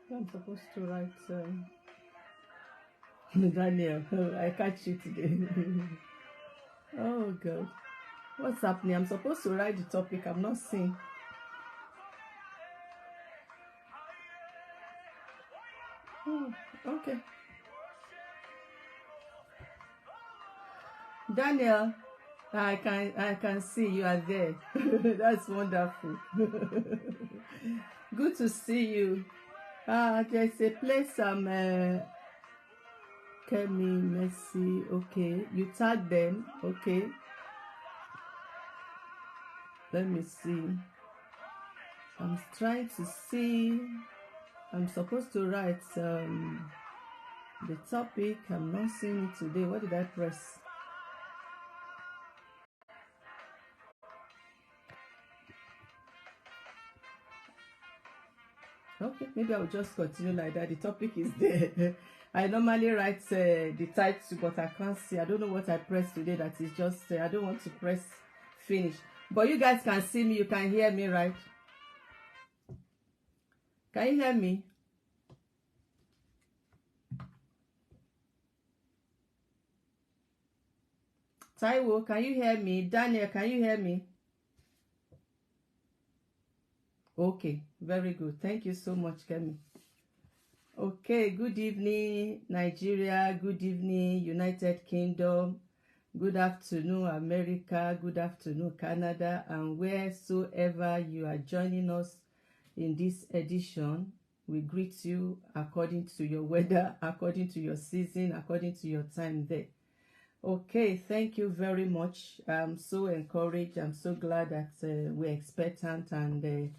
I'm supposed to write Daniel. I catch you today. Oh God, what's happening? I'm supposed to write the topic. I'm not seeing. Oh, okay. Daniel, I can see you are there. That's wonderful. Good to see you. There's a place Kemi, Messi. Okay, you tag them. Okay, let me see. I'm trying to see. I'm supposed to write the topic. I'm not seeing it today. What did I press? Okay, maybe I'll just continue like that. The topic is there. I normally write the title, but I can't see. I don't know what I pressed today. That is just, I don't want to press finish. But you guys can see me. You can hear me, right? Can you hear me? Taiwo, can you hear me? Daniel, can you hear me? Okay, very good. Thank you so much, Kemi. Okay, good evening, Nigeria. Good evening, United Kingdom. Good afternoon, America. Good afternoon, Canada. And wheresoever you are joining us in this edition, we greet you according to your weather, according to your season, according to your time there. Okay, thank you very much. I'm so encouraged. I'm so glad that we're expectant, and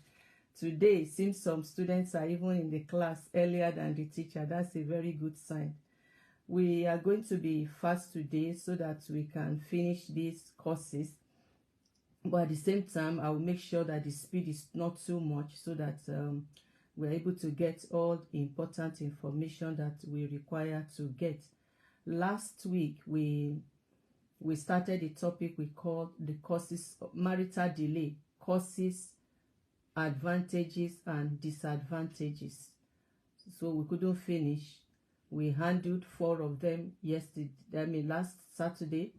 today it seems some students are even in the class earlier than the teacher. That's a very good sign. We are going to be fast today so that we can finish these courses. But at the same time, I will make sure that the speed is not too much so that we're able to get all the important information that we require to get. Last week, we started a topic we called the causes of marital delay, causes, advantages, and disadvantages. So we couldn't finish. We handled 4 of them yesterday, last Saturday.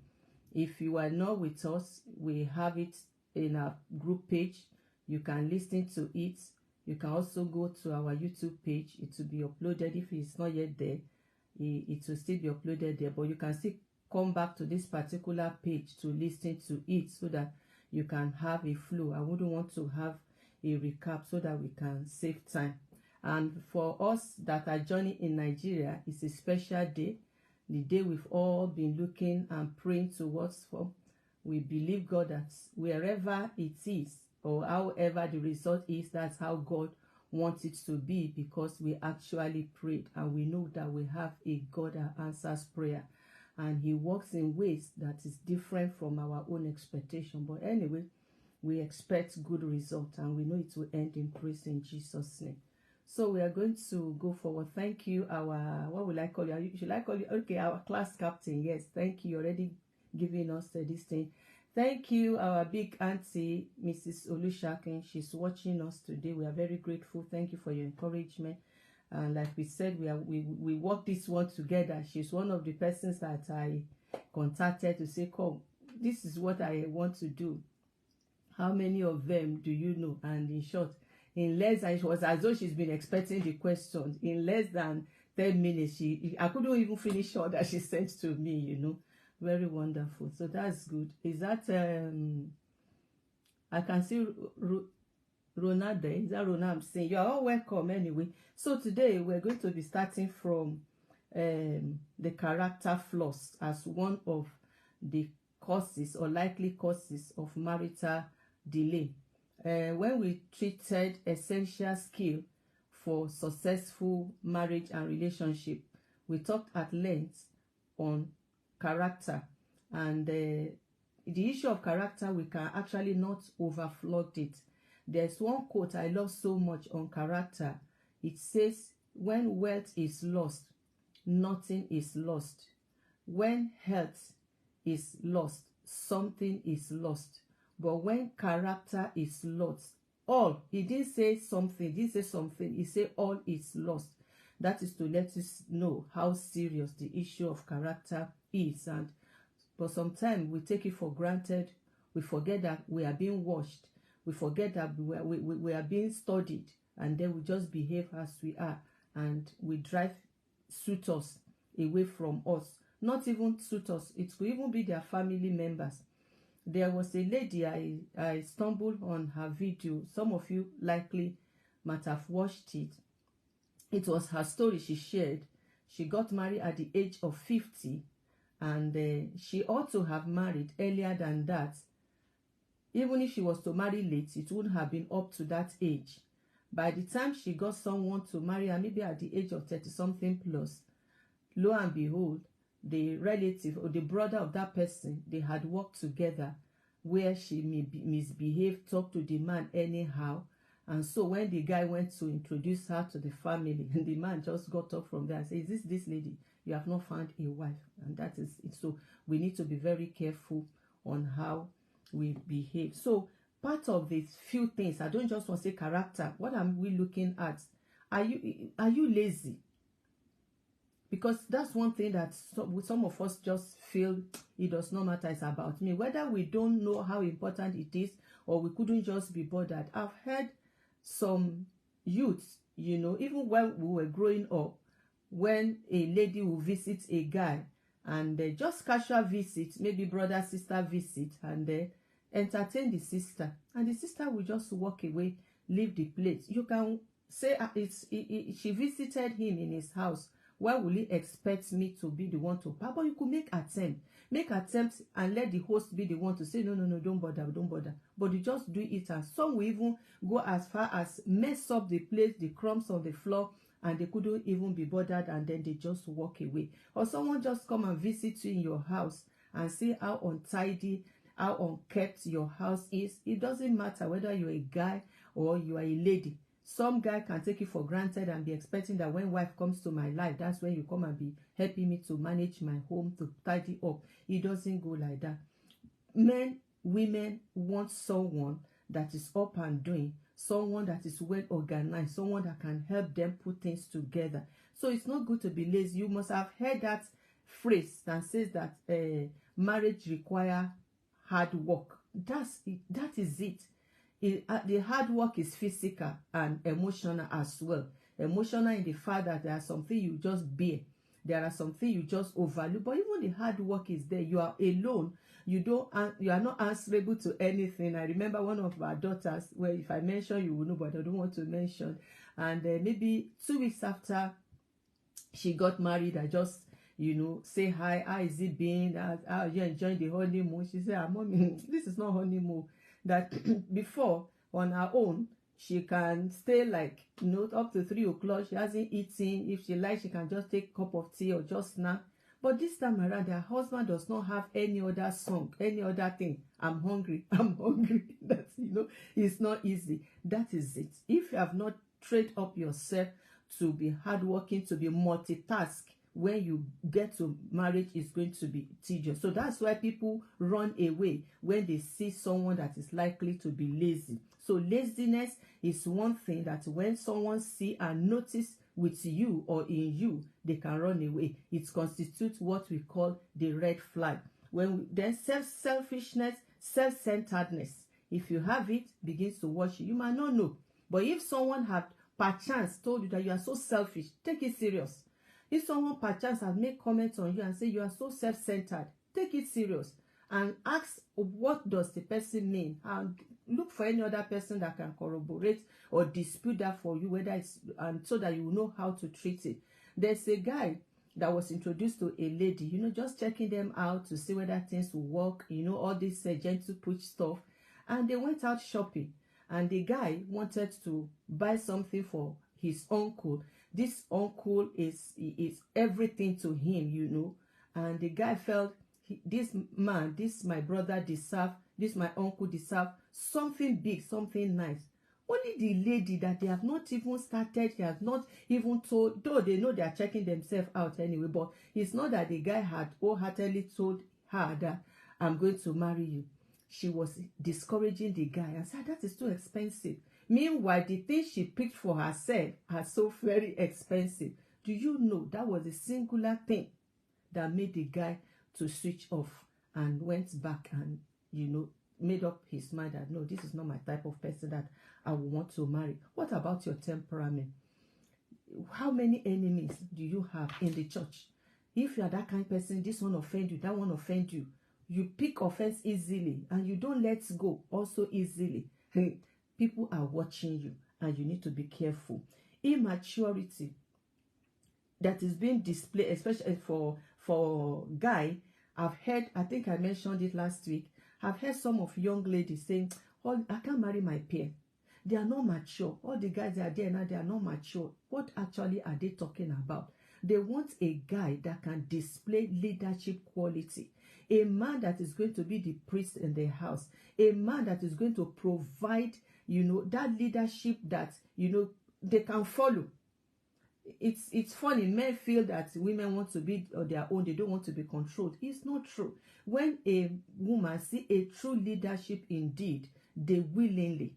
If you are not with us, we have it in our group page. You can listen to it. You can also go to our YouTube page. It will be uploaded. If it's not yet there, it will still be uploaded there. But you can still come back to this particular page to listen to it so that you can have a flow. I wouldn't want to have a recap so that we can save time. And for us that are joining in Nigeria, it's a special day, the day we've all been looking and praying towards for. We believe God that wherever it is, or however the result is, that's how God wants it to be, because we actually prayed and we know that we have a God that answers prayer. And he works in ways that is different from our own expectation. But anyway, we expect good result and we know it will end in praise in Jesus' name. So we are going to go forward. Thank you, our, what will I call you? Should I call you? Okay, our class captain. Yes, thank you. You already giving us this thing. Thank you, our big auntie, Mrs. Olushakin. She's watching us today. We are very grateful. Thank you for your encouragement. And like we said, we work this one together. She's one of the persons that I contacted to say, come, this is what I want to do. How many of them do you know? And in short, in less than, it was as though she's been expecting the questions. In less than 10 minutes, I couldn't even finish all that she sent to me, you know. Very wonderful. So that's good. Is that, I can see Rona there. Is that Rona I'm saying? You're all welcome anyway. So today we're going to be starting from the character flaws as one of the causes or likely causes of marital delay. When we treated essential skill for successful marriage and relationship, we talked at length on character, and the issue of character, we can actually not overflood it. There's one quote I love so much on character. It says, when wealth is lost, nothing is lost. When health is lost, something is lost. But when character is lost, all, he didn't say something, he didn't say something, he said all is lost. That is to let us know how serious the issue of character is. But sometimes we take it for granted. We forget that we are being watched. We forget that we are being studied. And then we just behave as we are. And we drive suitors away from us. Not even suitors. It could even be their family members. There was a lady, I stumbled on her video. Some of you likely might have watched it. It was her story she shared. She got married at the age of 50, and she ought to have married earlier than that. Even if she was to marry late, it wouldn't have been up to that age. By the time she got someone to marry her, maybe at the age of 30-something plus, lo and behold, the relative or the brother of that person, they had worked together where she misbehaved, talked to the man anyhow. And so when the guy went to introduce her to the family, the man just got up from there and said, is this lady? You have not found a wife. And that is it. So we need to be very careful on how we behave. So part of these few things, I don't just want to say character. What are we looking at? Are you lazy? Because that's one thing that some of us just feel it does not matter, it's about me. Whether we don't know how important it is or we couldn't just be bothered. I've heard some youths, you know, even when we were growing up, when a lady will visit a guy and just casual visit, maybe brother, sister visit, and entertain the sister. And the sister will just walk away, leave the place. You can say she visited him in his house. Why will he expect me to be the one to pay? But you could make attempts and let the host be the one to say, no, don't bother. But you just do it, and some will even go as far as mess up the place, the crumbs on the floor, and they couldn't even be bothered, and then they just walk away. Or someone just come and visit you in your house and see how untidy, how unkept your house is. It doesn't matter whether you're a guy or you are a lady. Some guy can take it for granted and be expecting that when wife comes to my life, that's when you come and be helping me to manage my home, to tidy up. It doesn't go like that. Men, women want someone that is up and doing, someone that is well organized, someone that can help them put things together. So it's not good to be lazy. You must have heard that phrase that says that marriage requires hard work. That is it. The hard work is physical and emotional as well. Emotional in the fact that there are some things you just bear. There are some things you just overlook. But even the hard work is there. You are alone. You are not answerable to anything. I remember one of our daughters, where if I mention, you will know, but I don't want to mention. And maybe 2 weeks after she got married, I just, say hi. How is it been? How are you enjoying the honeymoon? She said, Mommy, this is not honeymoon. That before, on her own, she can stay like, up to 3 o'clock. She hasn't eaten. If she likes, she can just take a cup of tea or just snack. But this time around, her husband does not have any other song, any other thing. I'm hungry. That's, it's not easy. That is it. If you have not trained up yourself to be hardworking, to be multitask, when you get to marriage is going to be tedious. So that's why people run away when they see someone that is likely to be lazy. So laziness is one thing that when someone see and notice with you or in you, they can run away. It constitutes what we call the red flag. Then selfishness, self-centeredness, if you have it, begins to watch you. You might not know, but if someone had perchance told you that you are so selfish, take it serious. If someone perchance has made comments on you and say you are so self-centered, take it serious and ask what does the person mean, and look for any other person that can corroborate or dispute that for you, whether it's, and so that you will know how to treat it. There's a guy that was introduced to a lady, you know, just checking them out to see whether things will work, you know, all this gentle push stuff. And they went out shopping, and the guy wanted to buy something for his uncle. This uncle is everything to him, you know. And the guy felt, this man, this my brother deserve, this my uncle deserve something big, something nice. Only the lady that they have not even started, they have not even told, though they know they are checking themselves out anyway, but it's not that the guy had wholeheartedly told her that I'm going to marry you. She was discouraging the guy and said that is too expensive. Meanwhile, the things she picked for herself are so very expensive. Do you know that was a singular thing that made the guy to switch off and went back and, you know, made up his mind that no, this is not my type of person that I would want to marry. What about your temperament? How many enemies do you have in the church? If you are that kind of person, this one offend you, that one offend you. You pick offense easily and you don't let go also easily. People are watching you and you need to be careful. Immaturity that is being displayed, especially for guy. I've heard, I think I mentioned it last week, I've heard some of young ladies saying, oh, I can't marry my peer. They are not mature. All the guys that are there now, they are not mature. What actually are they talking about? They want a guy that can display leadership quality. A man that is going to be the priest in the house. A man that is going to provide, you know, that leadership that, you know, they can follow. It's funny, men feel that women want to be on their own, they don't want to be controlled. It's not true. When a woman see a true leadership indeed, they willingly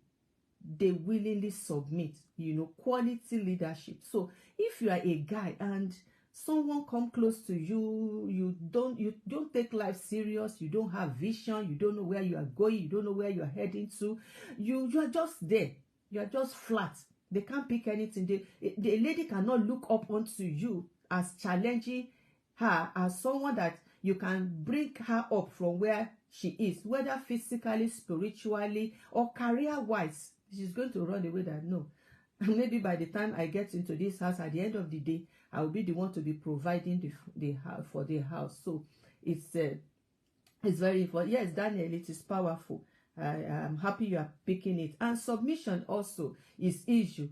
submit, you know, quality leadership. So if you are a guy and someone come close to you, you don't take life serious, you don't have vision, you don't know where you are going, you don't know where you are heading to, you are just there, you are just flat. They can't pick anything. The lady cannot look up onto you as challenging her, as someone that you can bring her up from where she is, whether physically, spiritually, or career-wise. She's going to run away that no. Maybe by the time I get into this house, at the end of the day, I will be the one to be providing the house for the house. So it's very important. Yes, Daniel, it is powerful. I am happy you are picking it. And submission also is issue.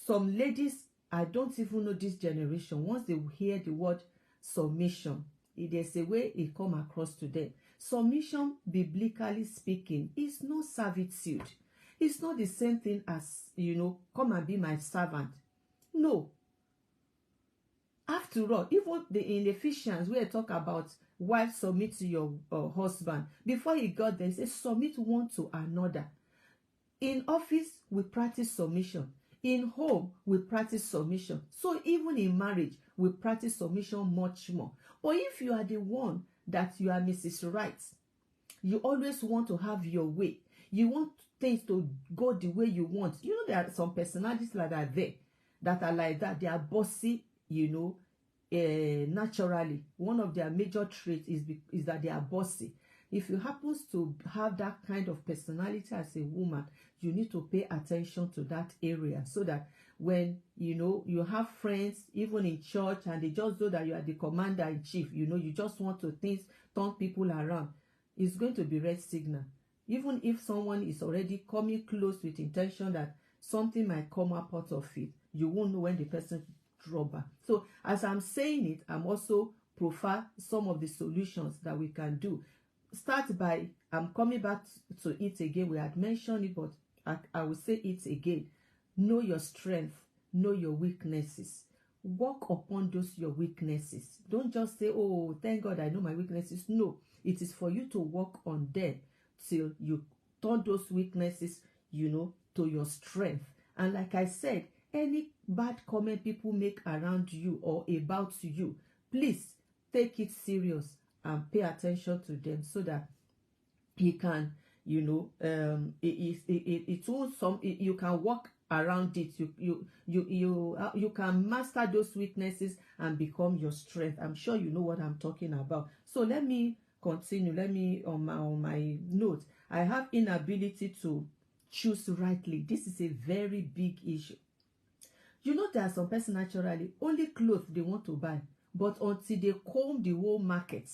Some ladies, I don't even know this generation, once they hear the word submission, there's a way it come across to them. Submission, biblically speaking, is not servitude. It's not the same thing as, you know, come and be my servant. No. After all, even in Ephesians, where I talk about wife submit to your husband, before he got there, he says submit one to another. In office, we practice submission. In home, we practice submission. So even in marriage, we practice submission much more. But if you are the one that you are Mrs. Right, you always want to have your way. You want things to go the way you want. You know, there are some personalities that are there that are like that. They are bossy, you know, naturally. One of their major traits is that they are bossy. If you happen to have that kind of personality as a woman, you need to pay attention to that area, so that when, you know, you have friends, even in church, and they just know that you are the commander-in-chief, you know, you just want to turn people around, it's going to be red signal. Even if someone is already coming close with intention that something might come up out of it, you won't know when the person drop back. So as I'm saying it, I'm also profile some of the solutions that we can do. Start by, I'm coming back to it again. We had mentioned it, but I will say it again. Know your strength, know your weaknesses. Work upon those your weaknesses. Don't just say, oh, thank God I know my weaknesses. No, it is for you to work on them till you turn those weaknesses, to your strength. And like I said, any bad comment people make around you or about you, please take it serious and pay attention to them so that you can, you can work around it. You can master those weaknesses and become your strength. I'm sure you know what I'm talking about. So let me continue. Let me on my note. I have inability to choose rightly. This is a very big issue. There are some person naturally only clothes they want to buy, but until they comb the whole market,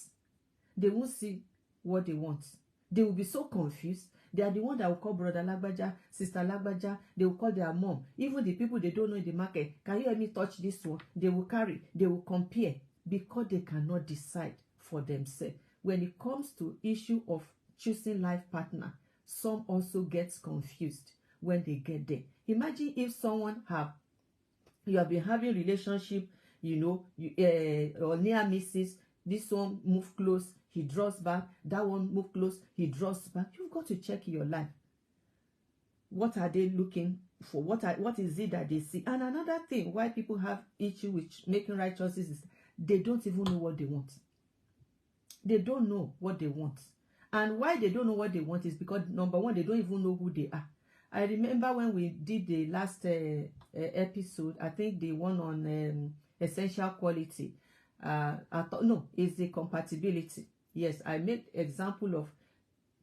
they won't see what they want. They will be so confused. They are the one that will call brother Lagbaja, sister Lagbaja. They will call their mom. Even the people they don't know in the market. Can you help me touch this one? They will carry. They will compare because they cannot decide for themselves. When it comes to issue of choosing life partner, some also gets confused when they get there. Imagine if someone you have been having relationship, or near misses. This one move close, he draws back. That one move close, he draws back. You've got to check your life. What are they looking for? What is it that they see? And another thing why people have issue with making right choices is they don't even know what they want. They don't know what they want. And why they don't know what they want is because, number one, they don't even know who they are. I remember when we did the last episode, I think the one on essential quality. It's the compatibility. Yes, I made example of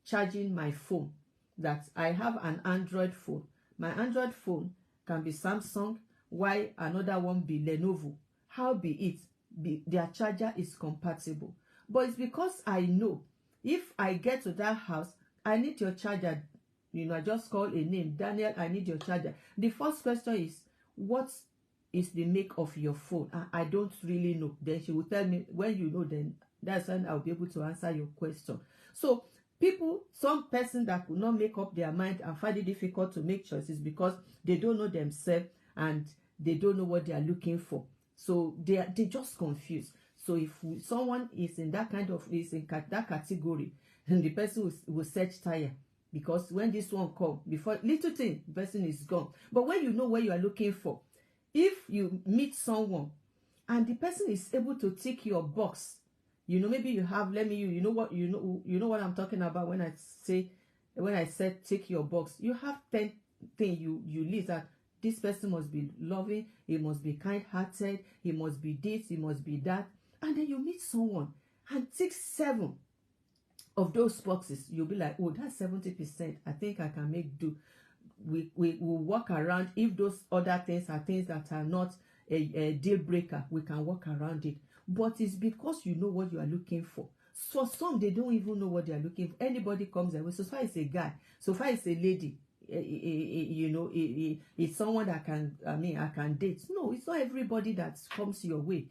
charging my phone. That I have an Android phone. My Android phone can be Samsung, while another one be Lenovo. How be it? Their charger is compatible. But it's because I know if I get to that house, I need your charger. I just call a name. Daniel, I need your charger. The first question is, what is the make of your phone? I don't really know. Then she will tell me. When you know, then that's when I'll be able to answer your question. So some person that could not make up their mind and find it difficult to make choices because they don't know themselves and they don't know what they are looking for. So they just confused. So if someone is in that that category, and the person will search tire. Because when this one comes, before little thing, the person is gone. But when you know what you are looking for, if you meet someone and the person is able to tick your box, maybe you have, you know what I'm talking about when I said tick your box. You have 10 things you list that this person must be loving, he must be kind-hearted, he must be this, he must be that. And then you meet someone and tick 7 of those boxes, you'll be like, oh, that's 70%. I think I can make do. We will work around. If those other things are things that are not a deal breaker, we can work around it. But it's because you know what you are looking for. For some, they don't even know what they are looking for. Anybody comes their way. So far it's a guy, so far it's a lady, it's someone that I can date. No, it's not everybody that comes your way.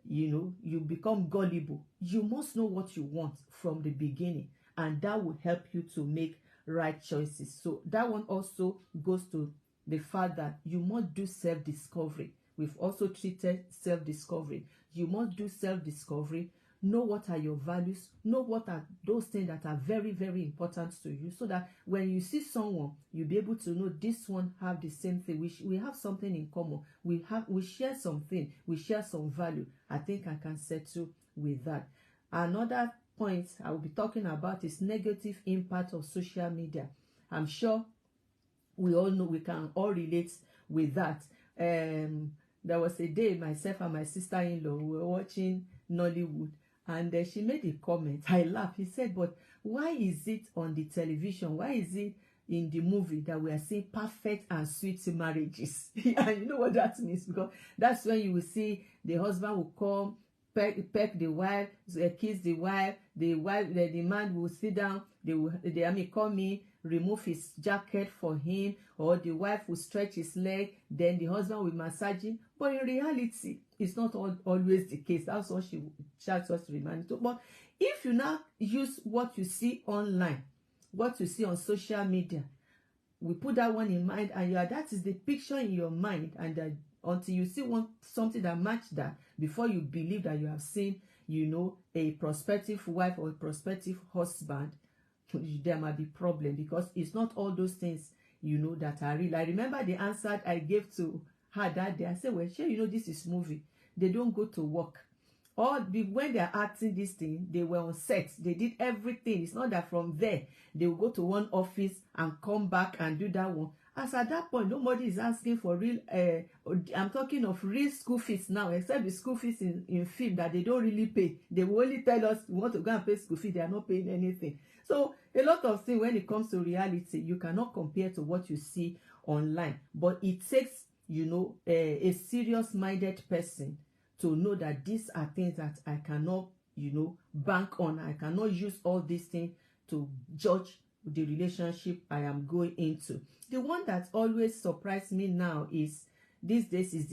You become gullible. You must know what you want from the beginning, and that will help you to make right choices. So that one also goes to the fact that you must do self-discovery. We've also treated self-discovery. You must do self-discovery. Know what are your values. Know what are those things that are very, very important to you, so that when you see someone, you'll be able to know this one have the same thing. We have something in common. We share something. We share some value. I think I can settle with that. Another point I will be talking about is negative impact of social media. I'm sure we all know, we can all relate with that. There was a day myself and my sister-in-law were watching Nollywood. And she made a comment. I laughed. He said, but why is it on the television? Why is it in the movie that we are seeing perfect and sweet marriages? And you know what that means? Because that's when you will see the husband will come, peck the wife, kiss the wife, the man will sit down, they come in, remove his jacket for him, or the wife will stretch his leg, then the husband will massage him. But in reality, it's not always the case. That's what she tries us to remind you. But if you now use what you see online, what you see on social media, we put that one in mind, and that is the picture in your mind, and until you see something that match that before you believe that you have seen, you know, a prospective wife or a prospective husband. There might be problem, because it's not all those things, you know, that are real. I remember the answer I gave to her that day. I said, well, sure, you know, this is movie. They don't go to work. Or when they are acting this thing, they were on set. They did everything. It's not that from there they will go to one office and come back and do that one. As at that point, nobody is asking for real, I'm talking of real school fees now, except the school fees in film that they don't really pay. They will only tell us we want to go and pay school fee. They are not paying anything. So a lot of things, when it comes to reality, you cannot compare to what you see online. But it takes, you know, a serious-minded person to know that these are things that I cannot, you know, bank on. I cannot use all these things to judge the relationship I am going into. The one that always surprised me now is, these days, is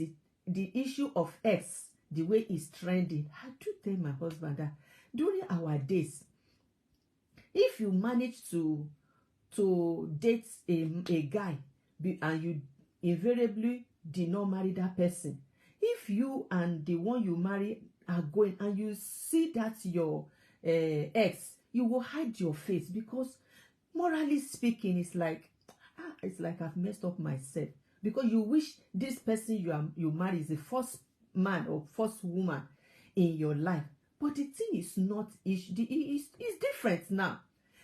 the issue of X, the way it's trending. I do tell my husband that during our days, if you manage to date a guy and you invariably did not marry that person, if you and the one you marry are going and you see that your ex, you will hide your face, because morally speaking, it's like I've messed up myself, because you wish this person you marry is the first man or first woman in your life. But the thing is not, it's different now.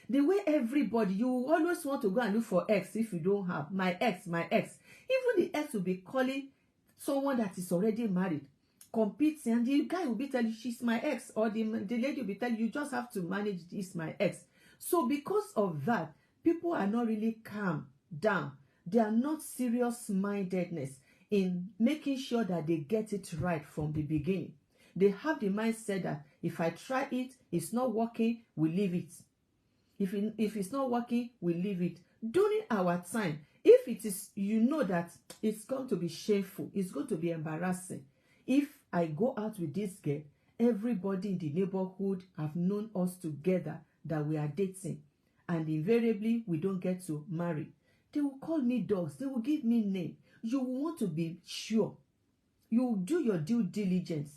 The way everybody, you always want to go and look for ex. If you don't have my ex, even the ex will be calling someone that is already married, competing, and the guy will be telling you, she's my ex, or the lady will be telling you, just have to manage this, my ex. So because of that, people are not really calm down. They are not serious-mindedness in making sure that they get it right from the beginning. They have the mindset that if I try it, it's not working, we leave it. If it's not working, we leave it. During our time, if it is, you know that it's going to be shameful, it's going to be embarrassing. If I go out with this girl, everybody in the neighborhood have known us together that we are dating, and invariably we don't get to marry. They will call me dogs. They will give me name. You want to be sure. You do your due diligence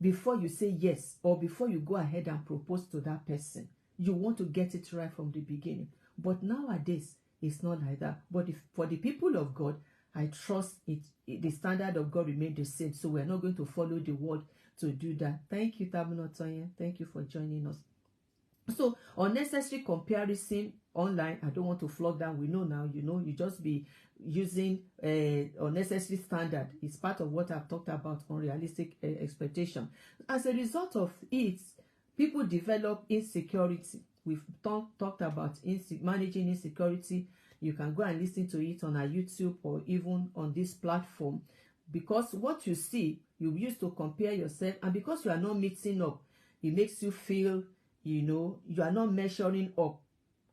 before you say yes, or before you go ahead and propose to that person. You want to get it right from the beginning. But nowadays, it's not like that. But for the people of God, I trust the standard of God remains the same. So we're not going to follow the world to do that. Thank you, Tabunotoye. Thank you for joining us. So unnecessary comparison online, I don't want to flog down. We know now, you know, you just be using unnecessary standard. It's part of what I've talked about, unrealistic expectation. As a result of it, people develop insecurity. We've talked about managing insecurity. You can go and listen to it on our YouTube or even on this platform, because what you see, you used to compare yourself, and because you are not meeting up, it makes you feel, you know, you are not measuring up,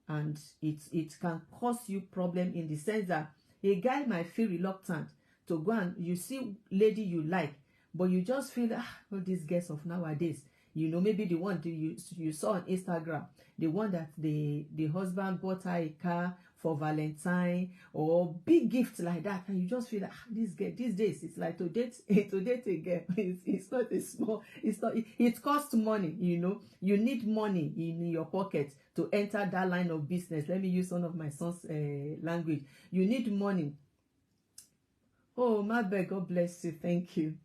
and it can cause you problem in the sense that a guy might feel reluctant to go and, you see lady you like, but you just feel all these girls of nowadays, you know, maybe the one you saw on Instagram, the one that the husband bought her a car for Valentine, or big gift like that, and you just feel like this girl these days, it's like to date a girl, it's not a small, it costs money, you know. You need money in your pocket to enter that line of business. Let me use one of my son's language. You need money. Oh, my bad, God bless you. Thank you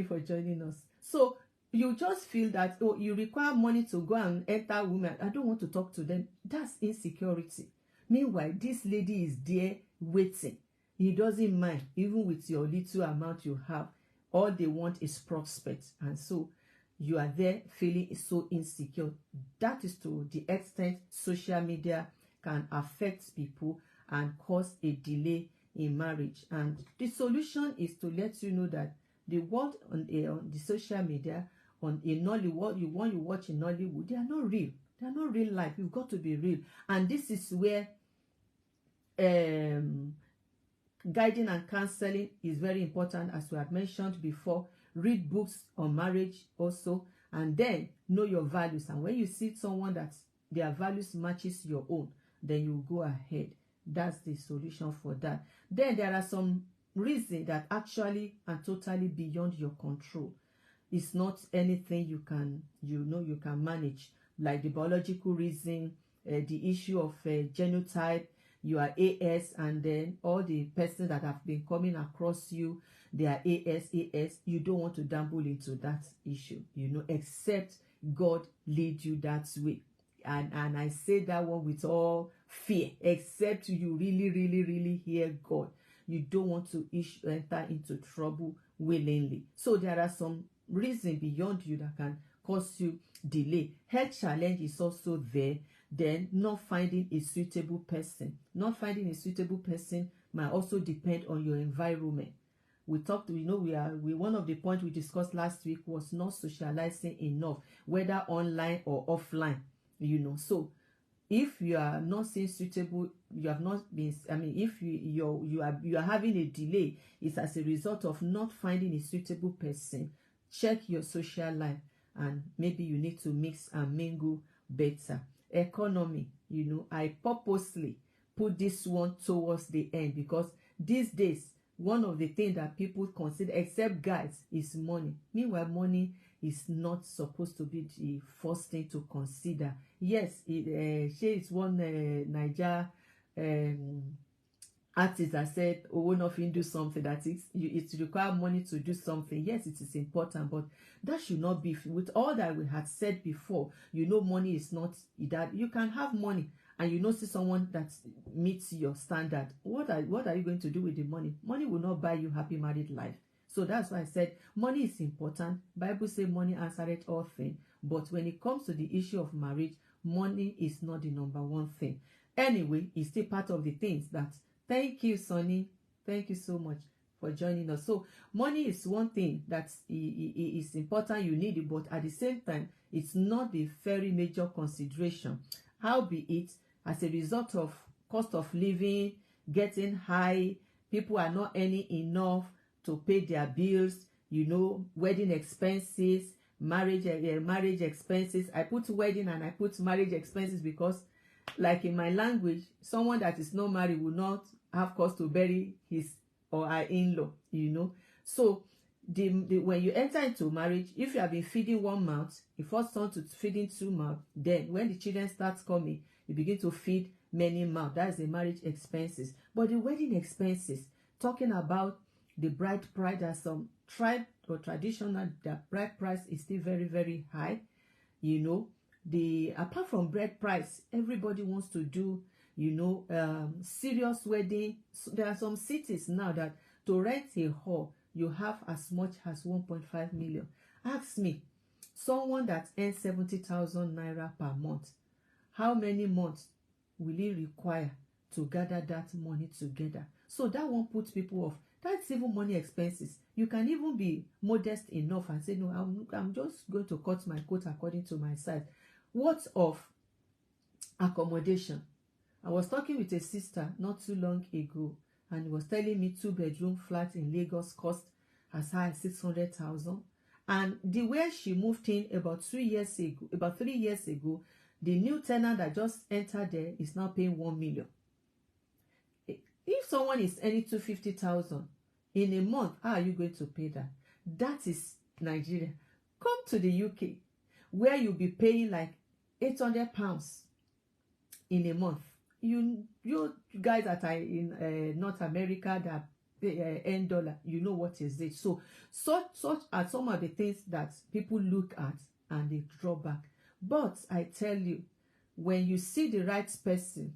for joining us. So you just feel that, oh, you require money to go and enter women. I don't want to talk to them. That's insecurity. Meanwhile, this lady is there waiting. He doesn't mind, even with your little amount you have. All they want is prospect. And so you are there feeling so insecure. That is to the extent social media can affect people and cause a delay in marriage. And the solution is to let you know that the world on the social media, on a Nollywood, you watch in Nollywood, they are not real. They are not real life. You've got to be real. And this is where guiding and counseling is very important, as we had mentioned before. Read books on marriage also, and then know your values. And when you see someone that their values matches your own, then you go ahead. That's the solution for that. Then there are some reason that actually and totally beyond your control. It's not anything you can, you can manage, like the biological reason, the issue of genotype. You are AS, and then all the persons that have been coming across you, they are AS. You don't want to dabble into that issue, except God lead you that way. And I say that one with all fear, except you really hear God. You don't want to enter into trouble willingly. So there are some reasons beyond you that can cause you delay. Health challenge is also there. Then not finding a suitable person. Not finding a suitable person might also depend on your environment. We one of the points we discussed last week was not socializing enough, whether online or offline. So if you are not seeing suitable, you have not been, if you are having a delay, it's as a result of not finding a suitable person. Check your social life, and maybe you need to mix and mingle better. Economy, I purposely put this one towards the end, because these days one of the things that people consider, except guys, is money. Meanwhile, money is not supposed to be the first thing to consider. Yes, she is one Niger artist that said, "Oh, nothing do something that it requires money to do something." Yes, it is important, but that should not be. With all that we had said before, money is not that. You can have money and see someone that meets your standard. What are you going to do with the money? Money will not buy you happy married life. So that's why I said money is important. Bible says money answereth all things. But when it comes to the issue of marriage, money is not the number one thing. Anyway, it's still part of the things that. Thank you, Sonny. Thank you so much for joining us. So money is one thing that is important. You need it, but at the same time, it's not the very major consideration. Howbeit, as a result of cost of living getting high, people are not earning enough to pay their bills, wedding expenses, marriage expenses. I put wedding and I put marriage expenses because, like in my language, someone that is not married will not have cost to bury his or her in-law, So when you enter into marriage, if you have been feeding one mouth, you first turn to feeding two mouths. Then when the children start coming, you begin to feed many mouths. That's the marriage expenses. But the wedding expenses, talking about the bride price, there's some tribe or traditional, the bride price is still very high. Apart from bride price, everybody wants to do serious wedding. So there are some cities now that to rent a hall, you have as much as 1.5 million. Ask me, someone that earns 70,000 naira per month, how many months will he require to gather that money together? So that won't put people off. That's even money expenses. You can even be modest enough and say, no, I'm just going to cut my coat according to my size. What of accommodation? I was talking with a sister not too long ago, and he was telling me 2-bedroom flat in Lagos cost as high as 600,000. And the way she moved in about 3 years ago, the new tenant that just entered there is now paying 1 million. If someone is earning 250,000 in a month, how are you going to pay that? That is Nigeria. Come to the UK, where you'll be paying like £800 in a month. You guys that are in North America that pay $N, you know what is it. So such are some of the things that people look at and they draw back. But I tell you, when you see the right person,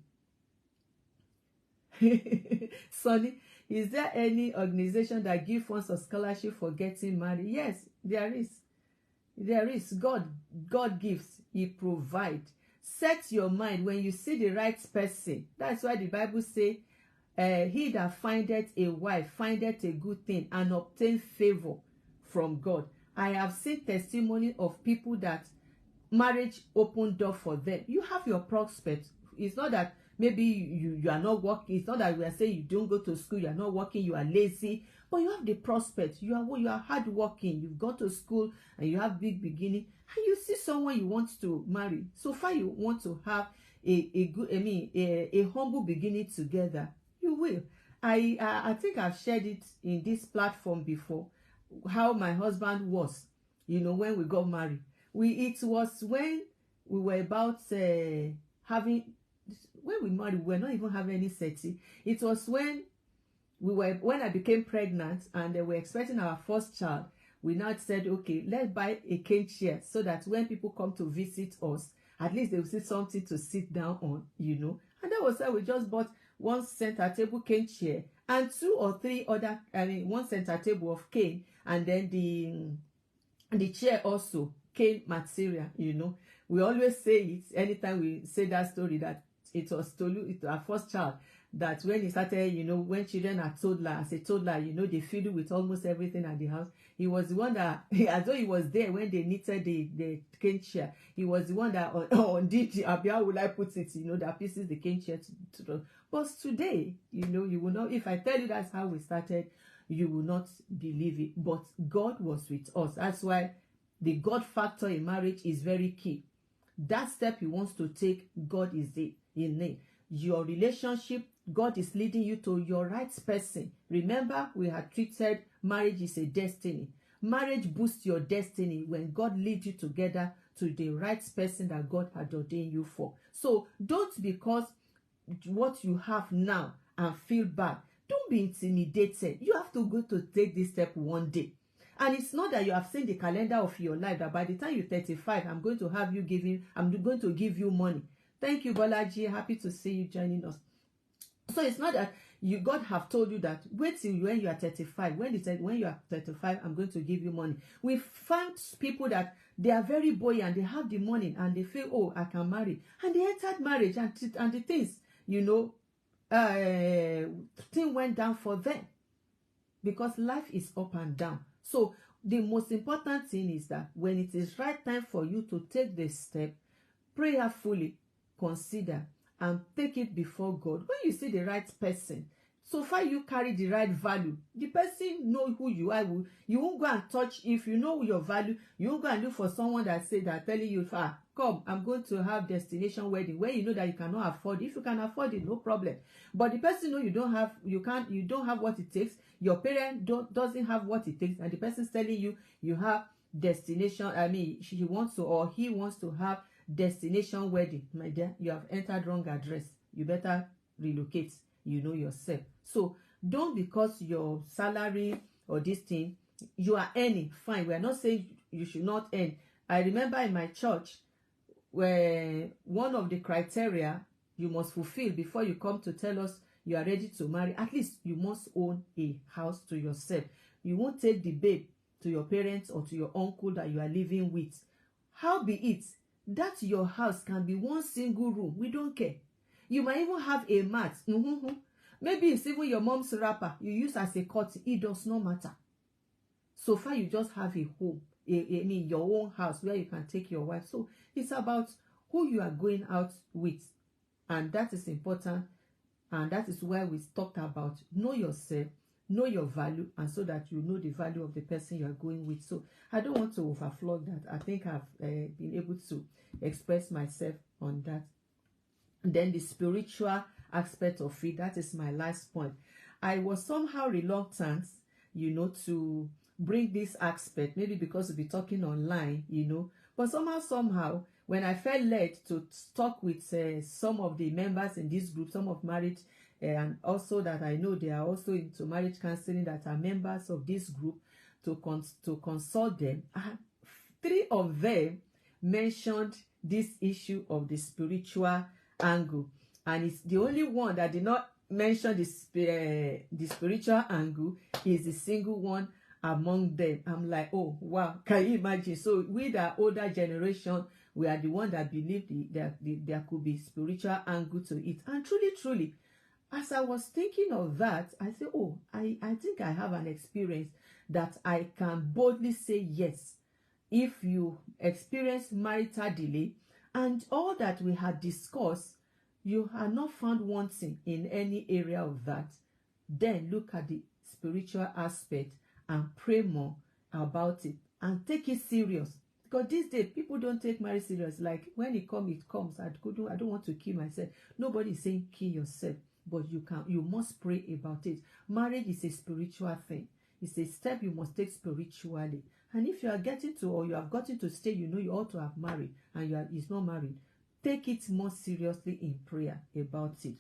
Sonny, is there any organization that gives funds or scholarship for getting married? Yes, there is. There is. God gives, He provides. Set your mind when you see the right person. That's why the Bible says, he that findeth a wife findeth a good thing and obtain favor from God. I have seen testimony of people that marriage opened door for them. You have your prospect. It's not that maybe you are not working. It's not that we are saying you don't go to school, you are not working, you are lazy. But you have the prospect. You are hardworking. You've gone to school and you have big beginning. And you see someone you want to marry. So far you want to have a humble beginning together. You will. I think I've shared it in this platform before, how my husband was, you know, when we got married. It was when we were about having, when we married, we were not even having any sex. It was when I became pregnant and they were expecting our first child. We now said, okay, let's buy a cane chair so that when people come to visit us, at least they will see something to sit down on, you know. And that was why we just bought one center table cane chair and 2 or 3 other, one center table of cane, and then the chair also cane material, you know. We always say it anytime we say that story, that it was Tolu, it our first child, that when he started, you know, when children are toddler, as a toddler, you know, they fiddle with almost everything at the house. He was the one that, as though he was there when they knitted the cane chair. He was the one that did how will I put it, you know, that pieces the cane chair to. But today, you know, you will not, if I tell you that's how we started, you will not believe it. But God was with us. That's why the God factor in marriage is very key. That step he wants to take, God is in it. Your relationship, God is leading you to your right person. Remember, we had treated marriage is a destiny. Marriage boosts your destiny when God leads you together to the right person that God had ordained you for. So don't, because what you have now, and feel bad. Don't be intimidated. You have to go to take this step one day. And it's not that you have seen the calendar of your life that by the time you're 35, I'm going to give you money. Thank you, Bolaji. Happy to see you joining us. So it's not that God have told you that wait till when you are 35. When he said when you are 35, I'm going to give you money. We found people that they are very buoyant, they have the money, and they feel, oh, I can marry, and they entered marriage, and the things, you know, thing went down for them, because life is up and down. So the most important thing is that when it is right time for you to take this step, prayerfully consider and take it before God. When you see the right person, so far you carry the right value, the person know who you are. You won't go and touch. If you know your value, you won't go and look for someone that telling you, come, I'm going to have destination wedding, where you know that you cannot afford it. If you can afford it, no problem. But the person know you don't have what it takes. Your parent doesn't have what it takes, and the person's telling you you have destination. He wants to have destination wedding. My dear, you have entered wrong address. You better relocate, you know yourself. So don't, because your salary or this thing you are earning, fine. We are not saying you should not earn. I remember in my church, where one of the criteria you must fulfill before you come to tell us you are ready to marry, at least you must own a house to yourself. You won't take the babe to your parents or to your uncle that you are living with. How be it that your house can be one single room, we don't care. You might even have a mat. Maybe it's even your mom's wrapper you use as a cot. It does not matter. So far you just have a home, your own house where you can take your wife. So it's about who you are going out with, and that is important. And that is why we talked about know yourself, know your value, and so that you know the value of the person you are going with. So I don't want to overflow that. I think I've been able to express myself on that. And then the spiritual aspect of it, that is my last point. I was somehow reluctant, you know, to bring this aspect, maybe because we'll be talking online, you know, but somehow when I felt led to talk with some of the members in this group, some of marriage, and also that I know they are also into marriage counseling, that are members of this group, to consult them, 3 of them mentioned this issue of the spiritual angle, and it's the only one that did not mention the spiritual angle is the single one among them. I'm like, oh wow, can you imagine? So we, the older generation, we are the one that believe that there could be spiritual angle to it. And truly, as I was thinking of that, I said, oh, I think I have an experience that I can boldly say yes. If you experience marital delay and all that we had discussed, you have not found wanting in any area of that, then look at the spiritual aspect and pray more about it and take it serious. Because these days people don't take marriage serious. Like when it comes, it comes. I don't want to kill myself. Nobody is saying kill yourself. but you must pray about it. Marriage is a spiritual thing. It's a step you must take spiritually. And if you are getting to, or you have gotten to stage, you know you ought to have married, and is not married, take it more seriously in prayer about it.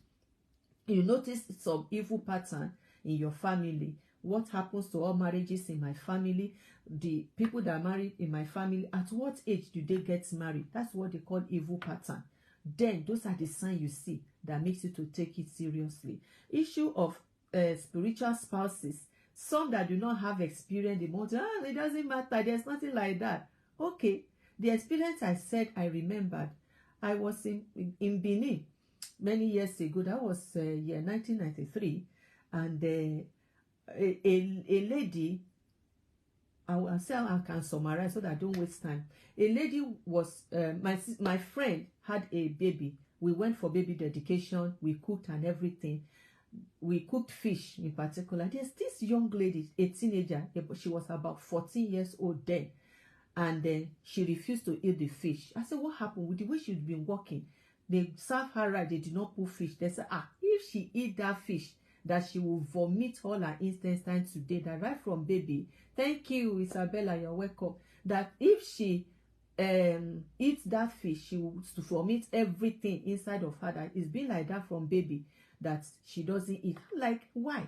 You notice some evil pattern in your family. What happens to all marriages in my family? The people that are married in my family, at what age do they get married? That's what they call evil pattern. Then those are the signs you see that makes you to take it seriously. Issue of spiritual spouses. Some that do not have experience, they want it doesn't matter, there's nothing like that. Okay, the experience I said I remembered. I was in Benin many years ago. That was year 1993, and a lady, I say I can summarize so that I don't waste time. A lady was my friend had a baby. We went for baby dedication. We cooked and everything. We cooked fish in particular. There's this young lady, a teenager. She was about 14 years old then, and then she refused to eat the fish. I said, what happened? With the way she'd been working, they served her right. They did not put fish. They said, if she eat that fish, that she will vomit all her intestines today. That right from baby. Thank you, Isabella. You're welcome. That if she eats that fish, she will vomit everything inside of her. That it's been like that from baby, that she doesn't eat. I'm like, why?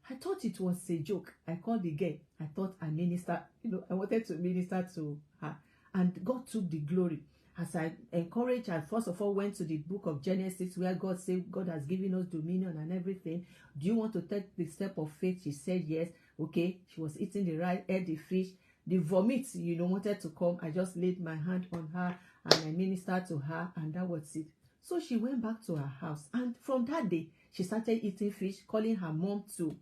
I thought it was a joke. I called the girl. I thought I minister, I wanted to minister to her. And God took the glory. As I encouraged, I first of all went to the book of Genesis, where God said, God has given us dominion and everything. Do you want to take the step of faith? She said yes. Okay. She was eating the right, ate the fish. The vomit, wanted to come. I just laid my hand on her and I ministered to her, and that was it. So she went back to her house. And from that day, she started eating fish, calling her mom to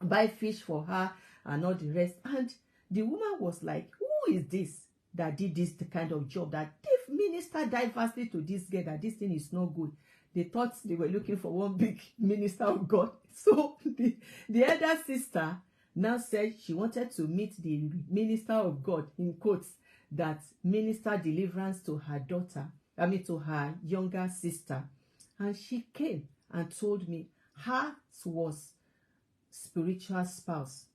buy fish for her and all the rest. And the woman was like, who is this that did this kind of job, that they minister diversely to this girl, that this thing is not good? They thought they were looking for one big minister of God. So the elder sister now said she wanted to meet the minister of God, in quotes, that minister deliverance to her daughter, to her younger sister. And she came and told me hers was spiritual spouse.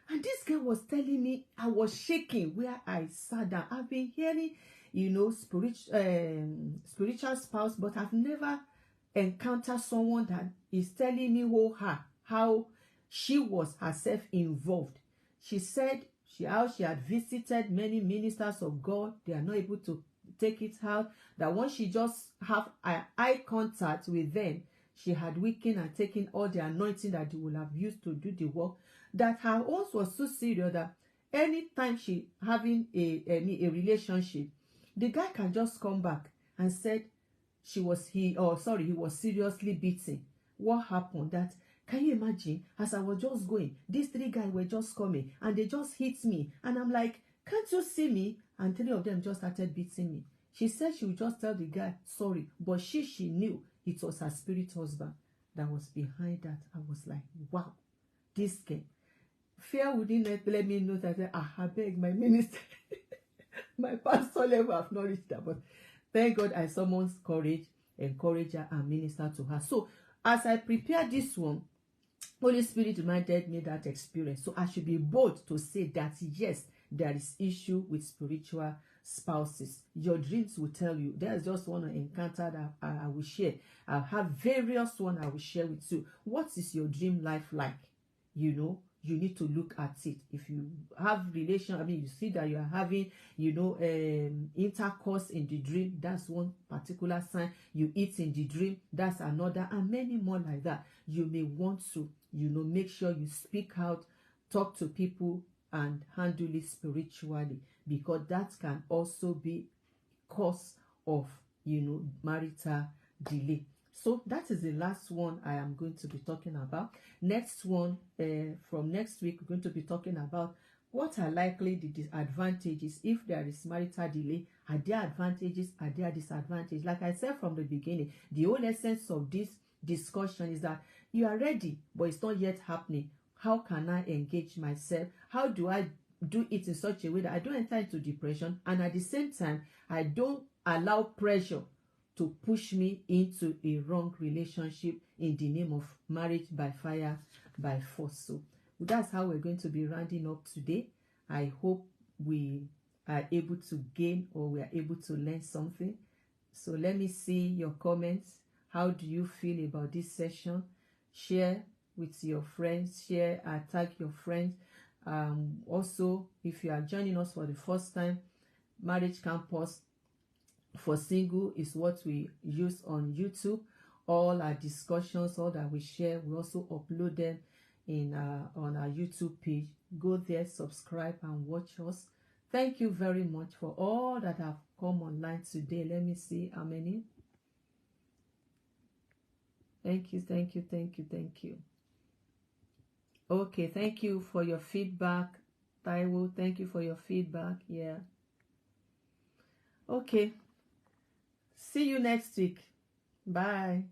And this girl was telling me, I was shaking where I sat down. I've been hearing, spiritual spouse, but I've never encountered someone that is telling me how she was herself involved. She said how she had visited many ministers of God. They are not able to take it out. That once she just have eye contact with them, she had weakened and taken all the anointing that they would have used to do the work. That her own was so serious that anytime she having a relationship, the guy can just come back and said he was seriously beaten. What happened? That, can you imagine? As I was just going, these three guys were just coming and they just hit me, and I'm like, can't you see me? And three of them just started beating me. She said she would just tell the guy sorry, but she knew it was her spirit husband that was behind that. I was like, wow, this guy. Fear wouldn't let me know that I beg my minister, my pastor level have not reached that. But thank God I summoned courage, encourage her, and minister to her. So as I prepared this one, Holy Spirit reminded me that experience. So I should be bold to say that yes, there is issue with spiritual spouses. Your dreams will tell you. There's just one encounter that I will share. I have various one I will share with you. What is your dream life like? You need to look at it. If you have relation, you see that you are having, intercourse in the dream, that's one particular sign. You eat in the dream, that's another, and many more like that. You may want to, make sure you speak out, talk to people, and handle it spiritually, because that can also be cause of, marital delay. So that is the last one I am going to be talking about. Next one, from next week, we're going to be talking about what are likely the disadvantages if there is marital delay. Are there advantages? Are there disadvantages? Like I said from the beginning, the whole essence of this discussion is that you are ready, but it's not yet happening. How can I engage myself? How do I do it in such a way that I don't enter into depression, and at the same time, I don't allow pressure to push me into a wrong relationship in the name of marriage by fire, by force. So that's how we're going to be rounding up today. I hope we are able to gain, or we are able to learn something. So let me see your comments. How do you feel about this session? Share with your friends, share and tag your friends. Also, if you are joining us for the first time, Marriage Campus for Single is what we use on YouTube. All our discussions, all that we share, we also upload them in on our YouTube page. Go there, subscribe and watch us. Thank you very much for all that have come online today. Let me see how many. Thank you, thank you, thank you, thank you. Okay, thank you for your feedback, Taiwo. Thank you for your feedback. Yeah. Okay. See you next week. Bye.